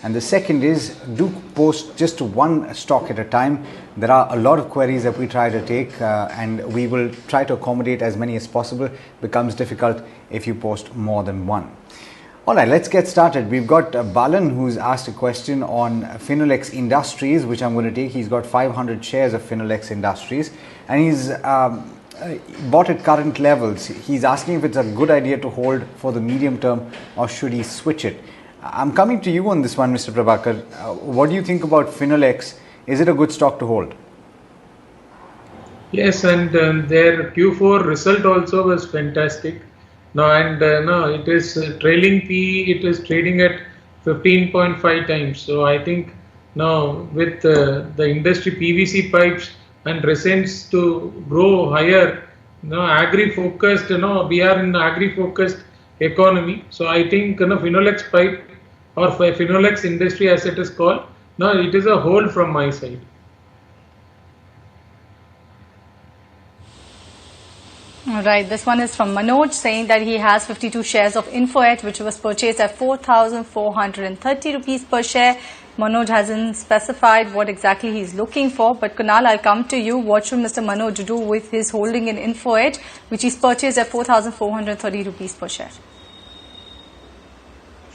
And the second is, do post just one stock at a time. There are a lot of queries that we try to take and we will try to accommodate as many as possible. It becomes difficult if you post more than one. All right, let's get started. We've got Balan who's asked a question on Finolex Industries, which I'm going to take. He's got 500 shares of Finolex Industries and he's bought at current levels. He's asking if it's a good idea to hold for the medium term or should he switch it. I'm coming to you on this one, Mr. Prabhakar. What do you think about Finolex? Is it a good stock to hold? Yes, and their Q4 result also was fantastic. No, and no, it is trailing P. It is trading at 15.5 times. So I think now with the industry PVC pipes and resins to grow higher, agri-focused. We are in agri-focused economy. So I think Finolex pipe or Finolex industry as it is called, it is a hold from my side. All right, this one is from Manoj saying that he has 52 shares of InfoEdge which was purchased at 4,430 rupees per share. Manoj hasn't specified what exactly he's looking for, but Kunal, I'll come to you. What should Mr. Manoj do with his holding in InfoEdge, which is purchased at 4,430 rupees per share?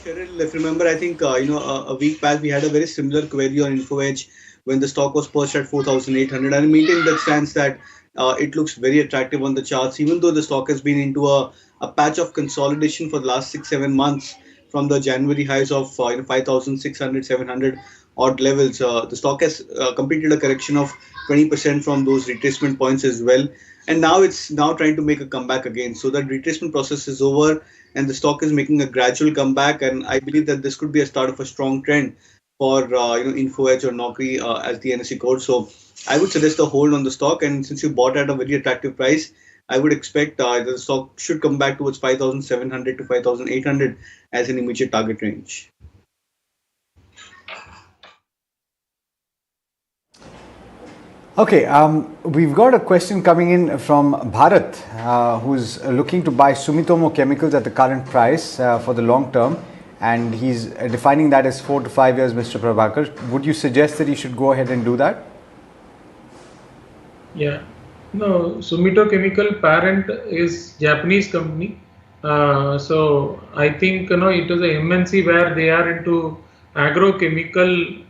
Cheryl, if you remember, I think a week back we had a very similar query on InfoEdge when the stock was purchased at 4,800, and I maintain that stance that it looks very attractive on the charts, even though the stock has been into a patch of consolidation for the last 6-7 months from the January highs of 5,600, 700 odd levels. The stock has completed a correction of 20% from those retracement points as well, and now it's trying to make a comeback again. So that retracement process is over and the stock is making a gradual comeback, and I believe that this could be a start of a strong trend for InfoEdge or Naukri as the NSE code. So I would suggest a hold on the stock, and since you bought at a very attractive price, I would expect the stock should come back towards 5,700 to 5,800 as an immediate target range. Okay, we've got a question coming in from Bharat, who's looking to buy Sumitomo Chemicals at the current price for the long term, and he's defining that as 4 to 5 years, Mr. Prabhakar. Would you suggest that he should go ahead and do that? Yeah, no, Sumitomo Chemical parent is Japanese company. So I think it is a MNC where they are into agrochemical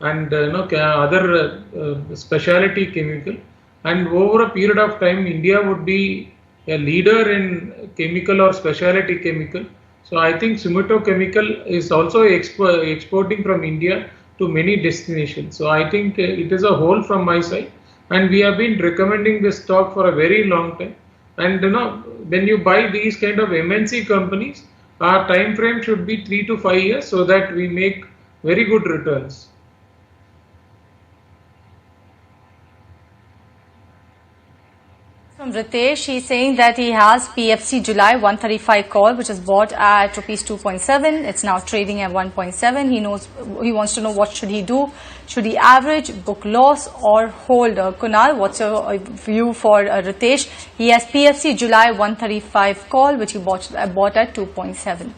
and other specialty chemical, and over a period of time India would be a leader in chemical or specialty chemical. So I think Sumitomo Chemical is also exporting from India to many destinations. So I think it is a hold from my side, and we have been recommending this stock for a very long time. And when you buy these kind of MNC companies, our time frame should be 3 to 5 years so that we make very good returns. From Ritesh, he's saying that he has PFC July 135 call, which is bought at rupees 2.7. It's now trading at 1.7. He wants to know what should he do. Should he average, book loss, or hold? Kunal, what's your view for Ritesh? He has PFC July 135 call, which he bought at 2.7.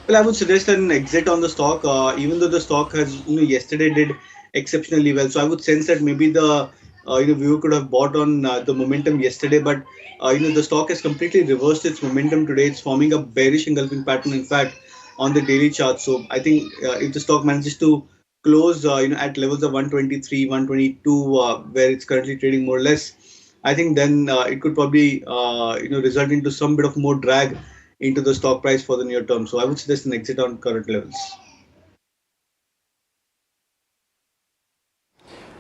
Well, I would suggest an exit on the stock, even though the stock has yesterday did exceptionally well. So I would sense that maybe the we could have bought on the momentum yesterday, but the stock has completely reversed its momentum today. It's forming a bearish engulfing pattern, in fact, on the daily chart. So I think if the stock manages to close at levels of 123, 122, where it's currently trading more or less, I think then it could probably result into some bit of more drag into the stock price for the near term. So I would suggest an exit on current levels.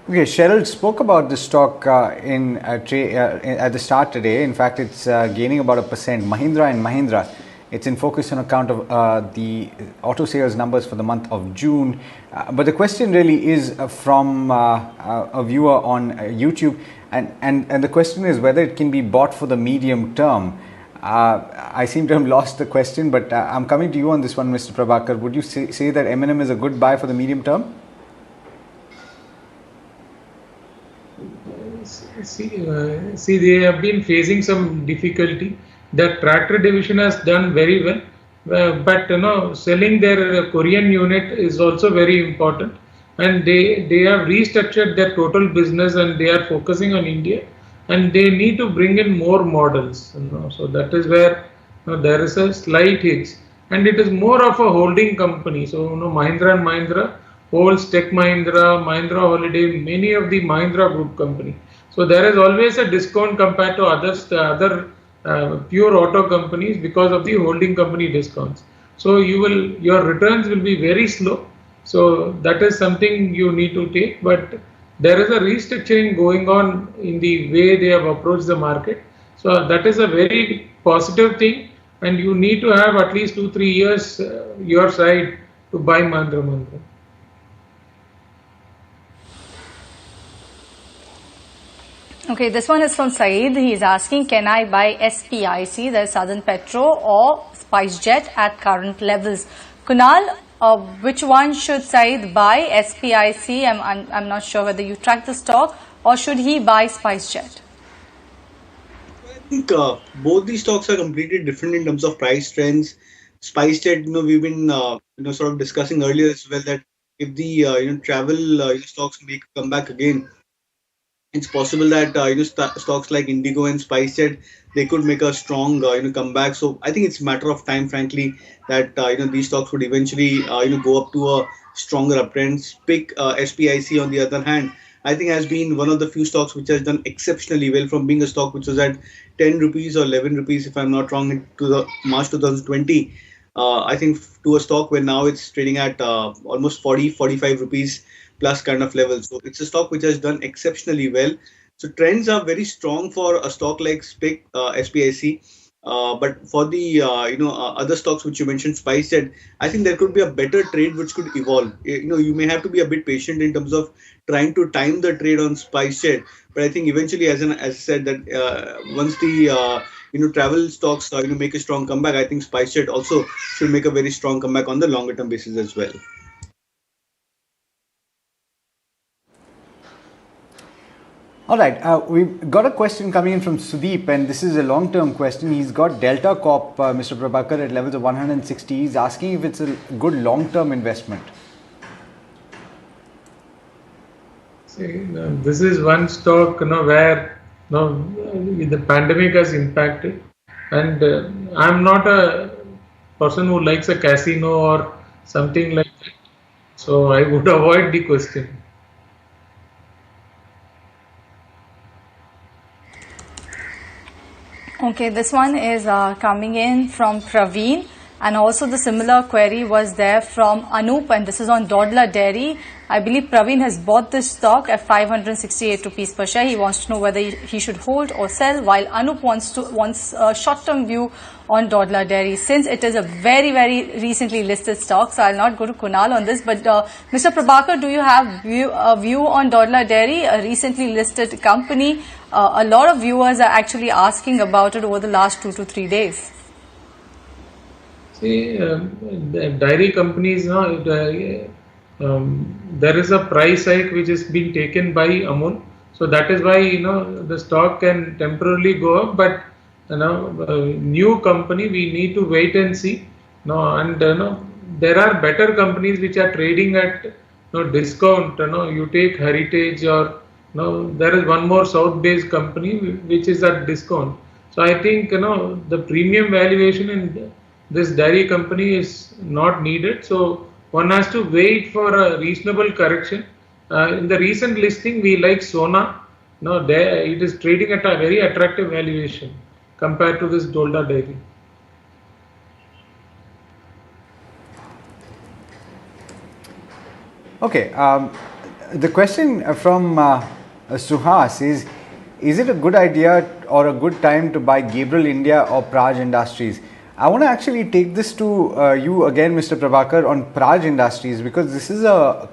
Okay, Cheryl spoke about the stock at the start today. In fact, it's gaining about 1%. Mahindra and Mahindra, it's in focus on account of the auto sales numbers for the month of June. But the question really is from a viewer on YouTube, and the question is whether it can be bought for the medium term. I seem to have lost the question, but I'm coming to you on this one, Mr. Prabhakar. Would you say that M&M is a good buy for the medium term? See, they have been facing some difficulty. The tractor division has done very well, but selling their Korean unit is also very important, and they have restructured their total business and they are focusing on India, and they need to bring in more models. So that is where there is a slight hitch, and it is more of a holding company. So Mahindra and Mahindra holds Tech Mahindra, Mahindra Holiday, many of the Mahindra Group company. So there is always a discount compared to other pure auto companies because of the holding company discounts. So your returns will be very slow. So that is something you need to take. But there is a restructuring going on in the way they have approached the market. So that is a very positive thing, and you need to have at least 2-3 years your side to buy Mahindra Mahindra. Okay, this one is from Saeed. He is asking, can I buy SPIC, the Southern Petro, or SpiceJet at current levels? Kunal, which one should Saeed buy? SPIC, I'm not sure whether you track the stock, or should he buy SpiceJet? I think both these stocks are completely different in terms of price trends. SpiceJet, we've been sort of discussing earlier as well that if the travel stocks make a comeback again, it's possible that stocks like Indigo and SpiceJet, they could make a strong comeback. So I think it's a matter of time, frankly, that these stocks would eventually go up to a stronger uptrend. SPIC on the other hand, I think has been one of the few stocks which has done exceptionally well from being a stock which was at 10 rupees or 11 rupees, if I'm not wrong, to the March 2020. I think to a stock where now it's trading at almost 45 rupees plus kind of level. So it's a stock which has done exceptionally well. So trends are very strong for a stock like SPIC. But for the other stocks which you mentioned, SpiceJet, I think there could be a better trade which could evolve. You may have to be a bit patient in terms of trying to time the trade on SpiceJet. But I think eventually, as I said, that once the travel stocks make a strong comeback, I think SpiceJet also should make a very strong comeback on the longer term basis as well. All right, we've got a question coming in from Sudeep, and this is a long-term question. He's got Delta Corp, Mr. Prabhakar, at levels of 160. He's asking if it's a good long-term investment. See, this is one stock where the pandemic has impacted, and I'm not a person who likes a casino or something like that, so I would avoid the question. Okay, this one is coming in from Praveen, and also the similar query was there from Anup, and this is on Dodla Dairy. I believe Praveen has bought this stock at 568 rupees per share. He wants to know whether he should hold or sell, while Anup wants a short-term view on Dodla Dairy, since it is a very, very recently listed stock. So I'll not go to Kunal on this, but Mr. Prabhakar, do you have a view on Dodla Dairy, a recently listed company? A lot of viewers are actually asking about it over the last 2 to 3 days. See, dairy companies, there is a price hike which is being taken by Amul. So that is why the stock can temporarily go up, but new company, we need to wait and see. And there are better companies which are trading at discount. You take Heritage, or there is one more South-based company which is at discount. So I think the premium valuation in this dairy company is not needed. So one has to wait for a reasonable correction. In the recent listing, we like Sona. It is trading at a very attractive valuation compared to this Dodla Dairy. Okay, the question from Suhas is it a good idea or a good time to buy Gabriel India or Praj Industries? I want to actually take this to you again, Mr. Prabhakar, on Praj Industries, because this is a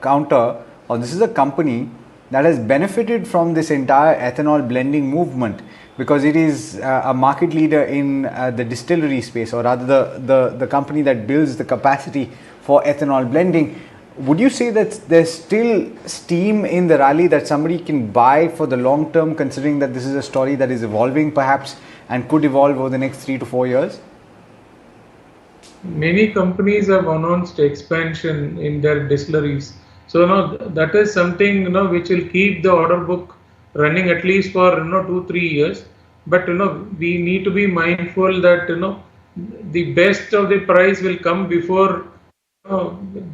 this is a company that has benefited from this entire ethanol blending movement, because it is a market leader in the distillery space, or rather the company that builds the capacity for ethanol blending. Would you say that there's still steam in the rally that somebody can buy for the long term, considering that this is a story that is evolving perhaps and could evolve over the next 3 to 4 years? many companies have announced expansion in their distilleries. So that is something which will keep the order book running at least for 2-3 years. But we need to be mindful that the best of the price will come before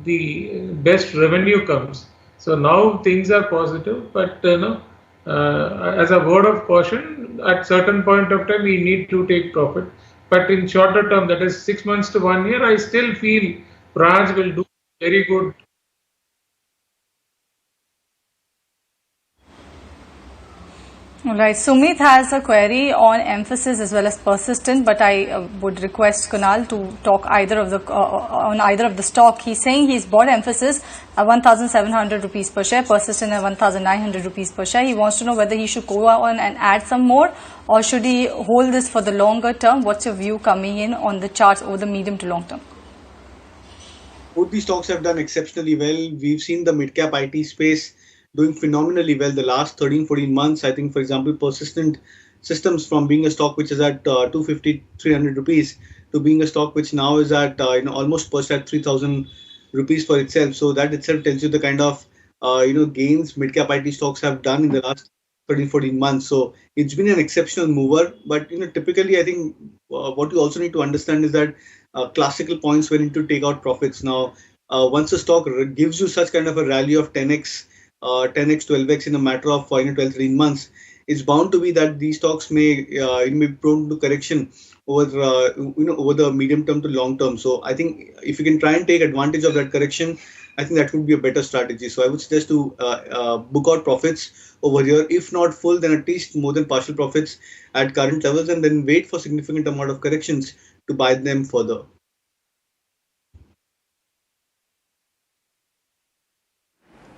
the best revenue comes. So now things are positive, but as a word of caution, at certain point of time we need to take profit. But in shorter term, that is 6 months to 1 year, I still feel Praj will do very good. Right. Sumit has a query on emphasis as well as persistent, but I would request Kunal to talk either of the on either of the stock. He's saying he's bought emphasis at 1,700 rupees per share, persistent at 1,900 rupees per share. He wants to know whether he should go on and add some more, or should he hold this for the longer term. What's your view coming in on the charts over the medium to long term? Both these stocks have done exceptionally well. We've seen the mid-cap IT space doing phenomenally well the last 13-14 months. I think, for example, Persistent Systems, from being a stock which is at 250, 300 rupees to being a stock which now is at almost perched at 3,000 rupees for itself. So that itself tells you the kind of gains mid-cap IT stocks have done in the last 13-14 months. So it's been an exceptional mover. But typically, I think what you also need to understand is that classical points when you need to take out profits. Now, once a stock gives you such kind of a rally of 10x, 10x, 12x in a matter of 12, 13 months, it's bound to be that these stocks may be prone to correction over over the medium term to long term. So I think if you can try and take advantage of that correction, I think that would be a better strategy. So I would suggest to book out profits over here, if not full, then at least more than partial profits at current levels, and then wait for significant amount of corrections to buy them further.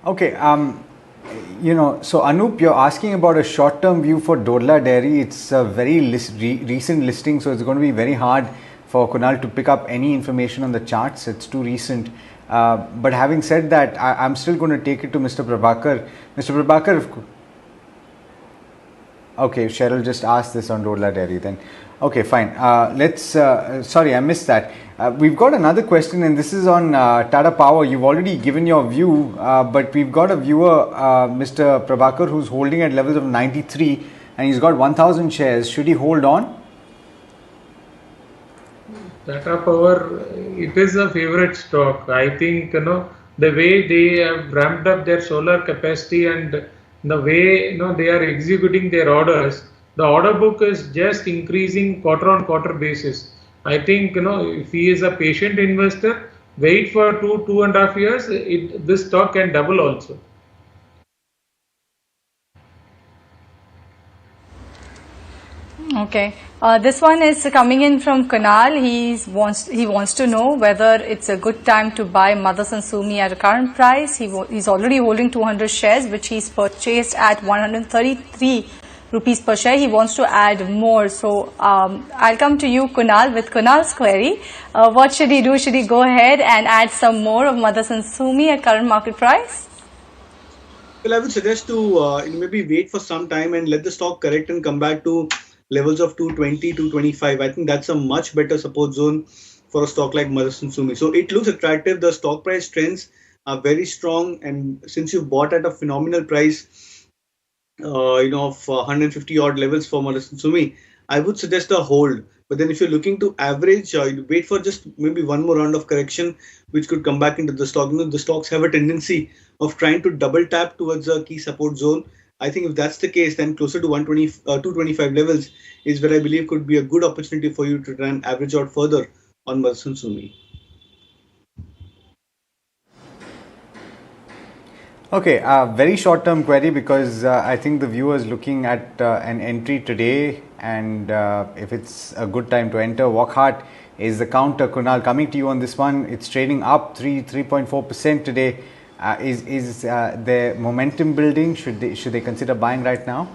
Okay, so Anup, you're asking about a short-term view for Dodla Dairy. It's a very recent listing, so it's going to be very hard for Kunal to pick up any information on the charts. It's too recent. But having said that, I'm still going to take it to Mr. Prabhakar. Mr. Prabhakar, okay, Cheryl just asked this on Dodla Dairy then. Okay, fine. Sorry, I missed that. We've got another question, and this is on Tata Power. You've already given your view, but we've got a viewer, Mr. Prabhakar, who's holding at levels of 93, and he's got 1,000 shares. Should he hold on? Tata Power, it is a favorite stock. I think the way they have ramped up their solar capacity and the way they are executing their orders, the order book is just increasing quarter on quarter basis. I think if he is a patient investor, wait for 2.5 years, this stock can double also. Okay, this one is coming in from Kunal. He wants to know whether it's a good time to buy Motherson Sumi at a current price. He's already holding 200 shares, which he's purchased at 133 rupees per share. He wants to add more. So I'll come to you, Kunal, with Kunal's query. What should he do? Should he go ahead and add some more of Motherson Sumi at current market price? Well, I would suggest to maybe wait for some time and let the stock correct and come back to levels of 220, 225. I think that's a much better support zone for a stock like Motherson Sumi. So it looks attractive. The stock price trends are very strong, and since you bought at a phenomenal price, of 150 odd levels for Motherson Sumi, I would suggest a hold. But then if you're looking to average, wait for just maybe one more round of correction, which could come back into the stock. The stocks have a tendency of trying to double tap towards a key support zone. I think if that's the case, then closer to 225 levels is where I believe could be a good opportunity for you to try and average out further on Motherson Sumi. Okay, very short-term query, because I think the viewer is looking at an entry today, and if it's a good time to enter. Wockhardt is the counter. Kunal, coming to you on this one. It's trading up 3.4% today. Is the momentum building? Should they consider buying right now?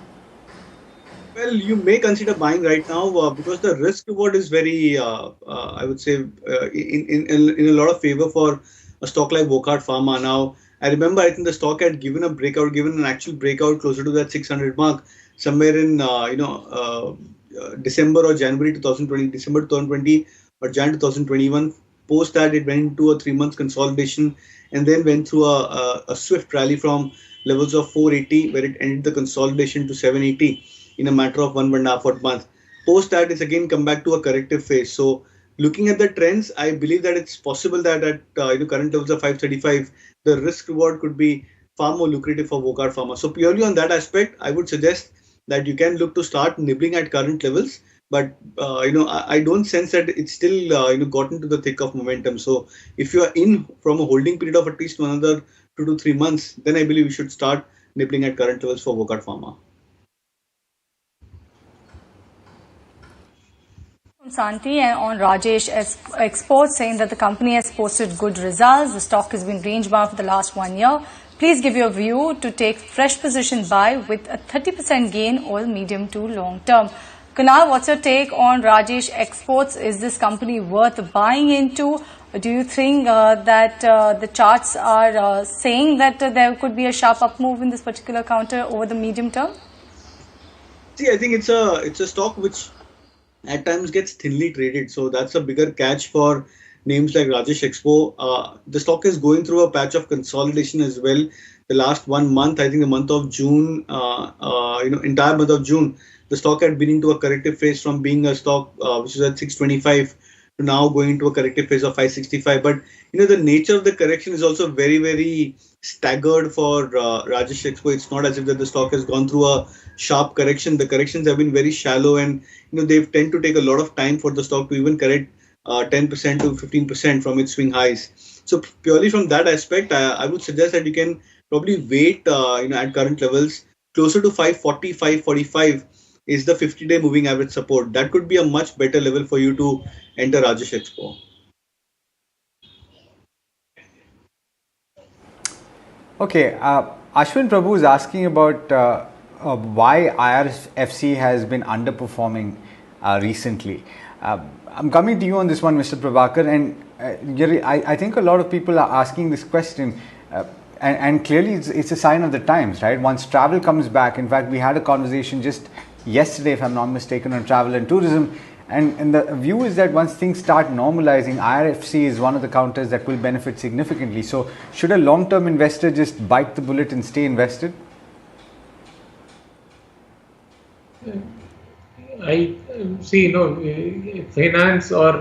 Well, you may consider buying right now because the risk reward is very, I would say, in a lot of favor for a stock like Wockhardt Pharma. Now, I remember I think the stock had given an actual breakout closer to that 600 mark somewhere in December or January 2020, December 2020 or Jan 2021. Post that, it went into a 3 months consolidation and then went through a swift rally from levels of 480, where it ended the consolidation to 780 in a matter of 1.5 month. Post that, it's again come back to a corrective phase. So looking at the trends, I believe that it's possible that at current levels of 535, the risk reward could be far more lucrative for Wockhardt Pharma. So purely on that aspect, I would suggest that you can look to start nibbling at current levels. But I don't sense that it's still gotten to the thick of momentum. So if you are in from a holding period of at least another 2 to 3 months, then I believe you should start nibbling at current levels for Wockhardt Pharma. Santi and on Rajesh Exports saying that the company has posted good results. The stock has been range bound for the last 1 year. Please give your view to take fresh position buy with a 30% gain over the medium to long term. Kunal, what's your take on Rajesh Exports? Is this company worth buying into? Do you think that the charts are saying that there could be a sharp up move in this particular counter over the medium term? See, I think it's a stock which at times gets thinly traded. So that's a bigger catch for names like Rajesh Expo. The stock is going through a patch of consolidation as well. The last 1 month, I think the month of June, entire month of June, the stock had been into a corrective phase from being a stock which is at 625 to now going into a corrective phase of 565. But the nature of the correction is also very, very staggered for Rajesh Expo. It's not as if that the stock has gone through a sharp correction. The corrections have been very shallow, and they tend to take a lot of time for the stock to even correct 10% to 15% from its swing highs. So purely from that aspect, I would suggest that you can probably wait at current levels closer to 540, 545 is the 50-day moving average support. That could be a much better level for you to enter Rajesh Expo. Okay, Ashwin Prabhu is asking about why IRFC has been underperforming recently. I'm coming to you on this one, Mr. Prabhakar, and I think a lot of people are asking this question, and clearly it's a sign of the times, right? Once travel comes back, in fact, we had a conversation just yesterday, if I'm not mistaken, on travel and tourism, and the view is that once things start normalizing, IRFC is one of the counters that will benefit significantly. So should a long-term investor just bite the bullet and stay invested? I see, finance or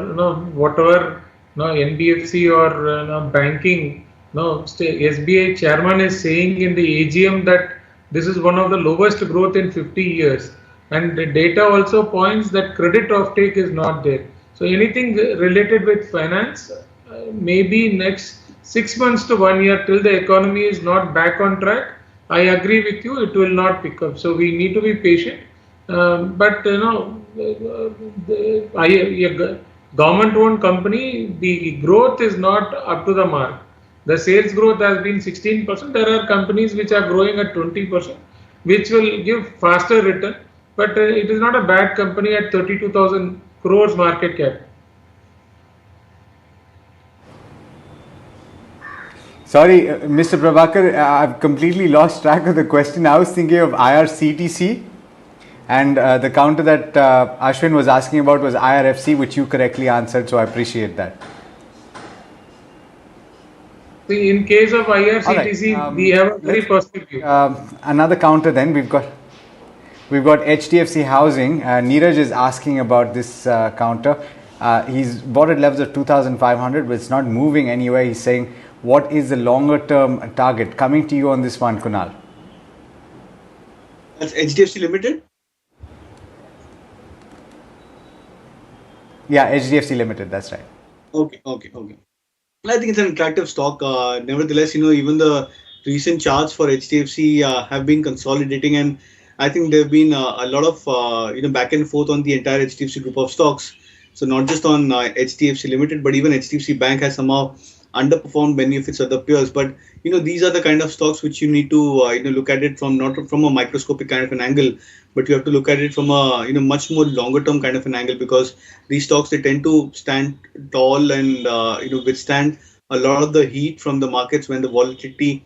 whatever, NBFC or banking. SBI chairman is saying in the AGM that this is one of the lowest growth in 50 years, and the data also points that credit offtake is not there. So anything related with finance, maybe next 6 months to 1 year till the economy is not back on track. I agree with you; it will not pick up. So we need to be patient. But government-owned company, the growth is not up to the mark. The sales growth has been 16%. There are companies which are growing at 20%, which will give faster return. But it is not a bad company at 32,000 crores market cap. Sorry, Mr. Prabhakar, I've completely lost track of the question. I was thinking of IRCTC. And the counter that Ashwin was asking about was IRFC, which you correctly answered, so I appreciate that. See, in case of IRCTC, right, we have a very positive view. Another counter then, we've got HDFC Housing. Neeraj is asking about this counter. He's bought at levels of 2,500, but it's not moving anywhere. He's saying, what is the longer term target? Coming to you on this one, Kunal. That's HDFC Limited? Yeah, HDFC Limited, that's right. Okay. I think it's an attractive stock. Nevertheless, even the recent charts for HDFC have been consolidating, and I think there have been a lot of back and forth on the entire HDFC group of stocks. So not just on HDFC Limited, but even HDFC Bank has somehow underperformed many of its other peers. But these are the kind of stocks which you need to look at it from not from a microscopic kind of an angle, but you have to look at it from a much more longer term kind of an angle, because these stocks, they tend to stand tall and withstand a lot of the heat from the markets when the volatility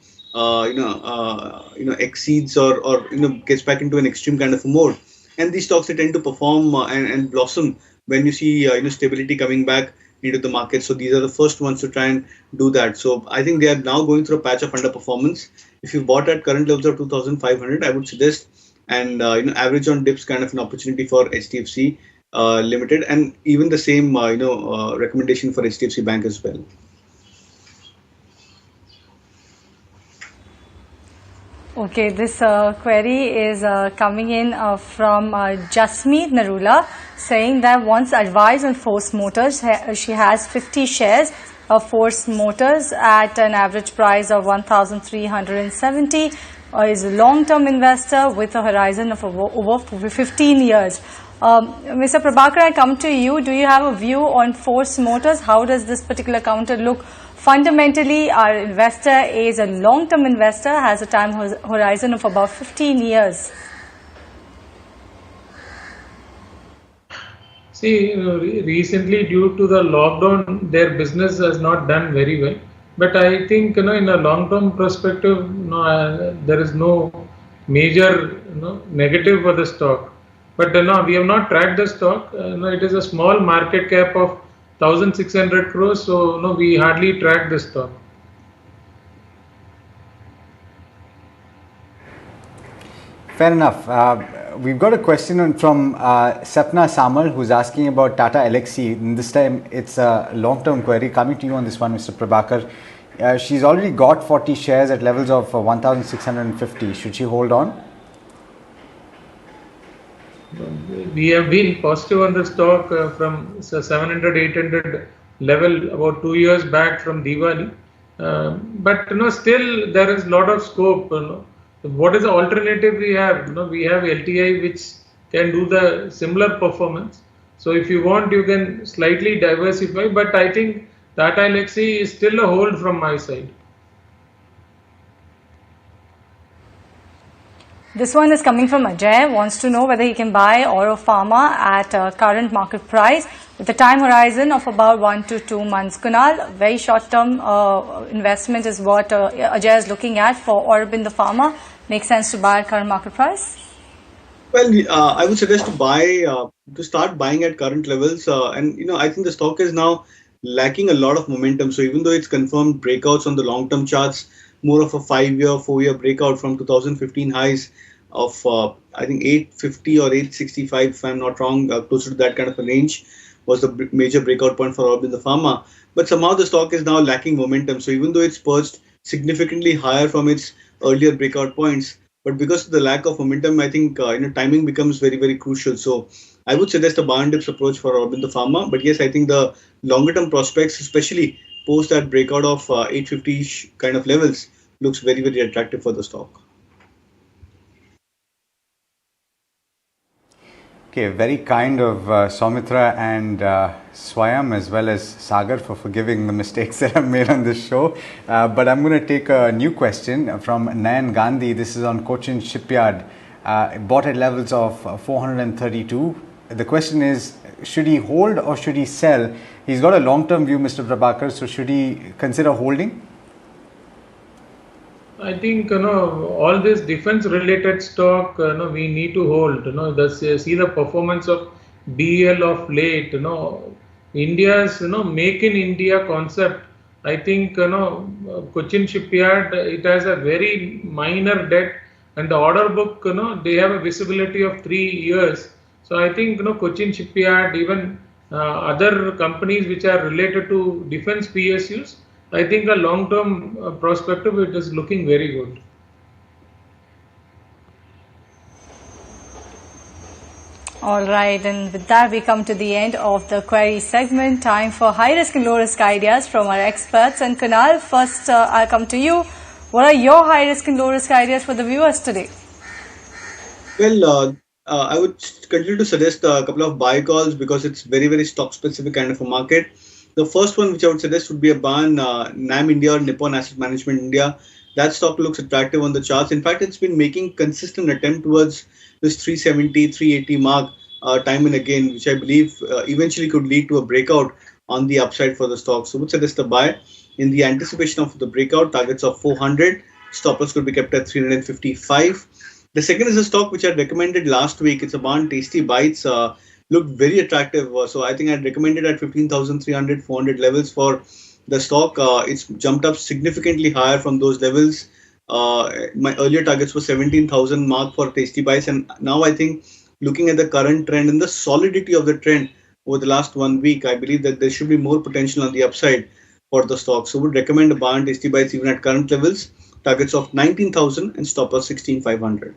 exceeds or gets back into an extreme kind of a mode. And these stocks, they tend to perform and blossom when you see stability coming back into the market. So these are the first ones to try and do that. So I think they are now going through a patch of underperformance. If you bought at current levels of 2,500, I would suggest and average on dips kind of an opportunity for HDFC Limited, and even the same recommendation for HDFC Bank as well. Okay, this query is coming in from Jasmeet Narula, saying that wants advice on Force Motors. She has 50 shares of Force Motors at an average price of 1,370. Is a long-term investor with a horizon of over 15 years. Mr. Prabhakar, I come to you. Do you have a view on Force Motors? How does this particular counter look? Fundamentally, our investor is a long-term investor, has a time horizon of about 15 years. See, recently due to the lockdown, their business has not done very well. But I think in a long-term perspective, there is no major negative for the stock. But we have not tracked the stock. It is a small market cap of 1,600 crores, so we hardly track the stock. Fair enough. We've got a question from Sapna Samal, who's asking about Tata Elxsi. This time it's a long-term query. Coming to you on this one, Mr. Prabhakar. She's already got 40 shares at levels of 1,650. Should she hold on? We have been positive on the stock from 700, 800 level about 2 years back from Diwali. But still there is a lot of scope. What is the alternative we have? We have LTI which can do the similar performance. So if you want, you can slightly diversify. But I think Tata Elxsi is still a hold from my side. This one is coming from Ajay, wants to know whether he can buy Aurobindo Pharma at current market price with a time horizon of about 1 to 2 months. Kunal, very short-term investment is what Ajay is looking at for Aurobindo Pharma. Makes sense to buy at current market price? Well, I would suggest to start buying at current levels. And I think the stock is now lacking a lot of momentum. So even though it's confirmed breakouts on the long-term charts, more of a 5-year, 4-year breakout from 2015 highs of I think 850 or 865, if I'm not wrong, closer to that kind of a range was the major breakout point for Aurobindo Pharma. But somehow the stock is now lacking momentum. So even though it's perched significantly higher from its earlier breakout points, but because of the lack of momentum, I think timing becomes very, very crucial. So I would suggest a buy and dips approach for Aurobindo Pharma. But yes, I think the longer term prospects, especially post that breakout of 850 kind of levels, looks very, very attractive for the stock. Okay, very kind of Soumitra and Swayam as well as Sagar for forgiving the mistakes that I've made on this show. But I'm going to take a new question from Nayan Gandhi. This is on Cochin Shipyard, bought at levels of 432. The question is, should he hold or should he sell? He's got a long-term view, Mr. Prabhakar, so should he consider holding? I think all this defense-related stock we need to hold. See the performance of BEL of late. India's Make in India concept. I think Cochin Shipyard, it has a very minor debt, and the order book they have a visibility of 3 years. So I think Cochin Shipyard, even other companies which are related to defense PSUs, I think a long-term perspective, it is looking very good. All right, and with that we come to the end of the query segment. Time for high risk and low risk ideas from our experts. And Kunal, first I'll come to you. What are your high risk and low risk ideas for the viewers today? Well, I would continue to suggest a couple of buy calls because it's very, very stock specific kind of a market. The first one which I would suggest would be a buy on NAM India or Nippon Asset Management India. That stock looks attractive on the charts. In fact, it's been making consistent attempt towards this 370, 380 mark time and again, which I believe eventually could lead to a breakout on the upside for the stock. So I would suggest a buy in the anticipation of the breakout. Targets of 400. Stop loss could be kept at 355. The second is a stock which I recommended last week. It's a Tasty Bites. looked very attractive. So I think I'd recommend it at 15,300, 400 levels for the stock. It's jumped up significantly higher from those levels. My earlier targets were 17,000 mark for Tasty Bites, and now I think looking at the current trend and the solidity of the trend over the last 1 week, I believe that there should be more potential on the upside for the stock. So would recommend a buy on Tasty Bites even at current levels, targets of 19,000 and stop loss 16,500.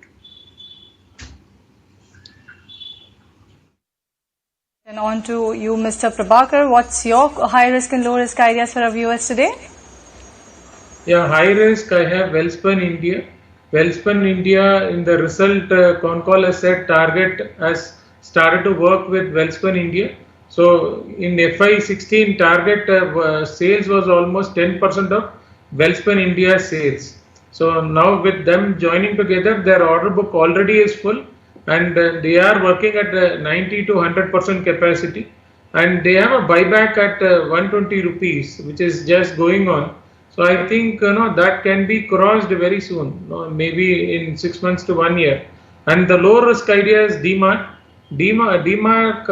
And on to you, Mr. Prabhakar. What's your high risk and low risk ideas for our viewers today? Yeah, high risk, I have Welspun India. Welspun India in the result con call has said target has started to work with Welspun India. So in FY16 target sales was almost 10% of Welspun India sales. So now with them joining together, their order book already is full, and they are working at 90 to 100% capacity, and they have a buyback at 120 rupees, which is just going on. So I think that can be crossed very soon, maybe in 6 months to 1 year. And the low risk idea is DMart. DMart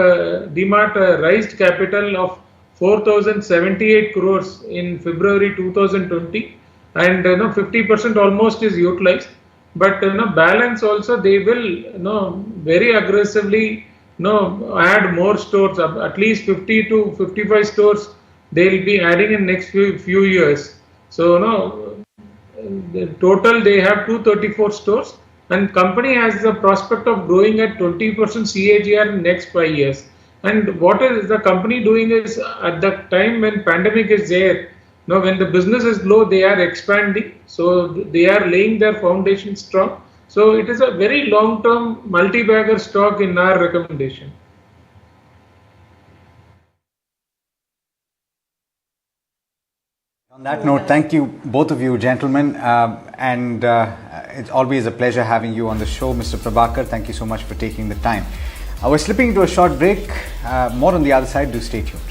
raised capital of 4,078 crores in February 2020, and 50% almost is utilized. But balance also they will very aggressively add more stores, at least 50 to 55 stores they will be adding in next few years. So the total they have 234 stores, and company has the prospect of growing at 20% CAGR in next 5 years. And what is the company doing is, at the time when pandemic is there, when the business is low, they are expanding, so they are laying their foundation strong. So it is a very long-term multi-bagger stock in our recommendation. On that note, thank you, both of you gentlemen, and it's always a pleasure having you on the show, Mr. Prabhakar. Thank you so much for taking the time. We're slipping into a short break. More on the other side. Do stay tuned.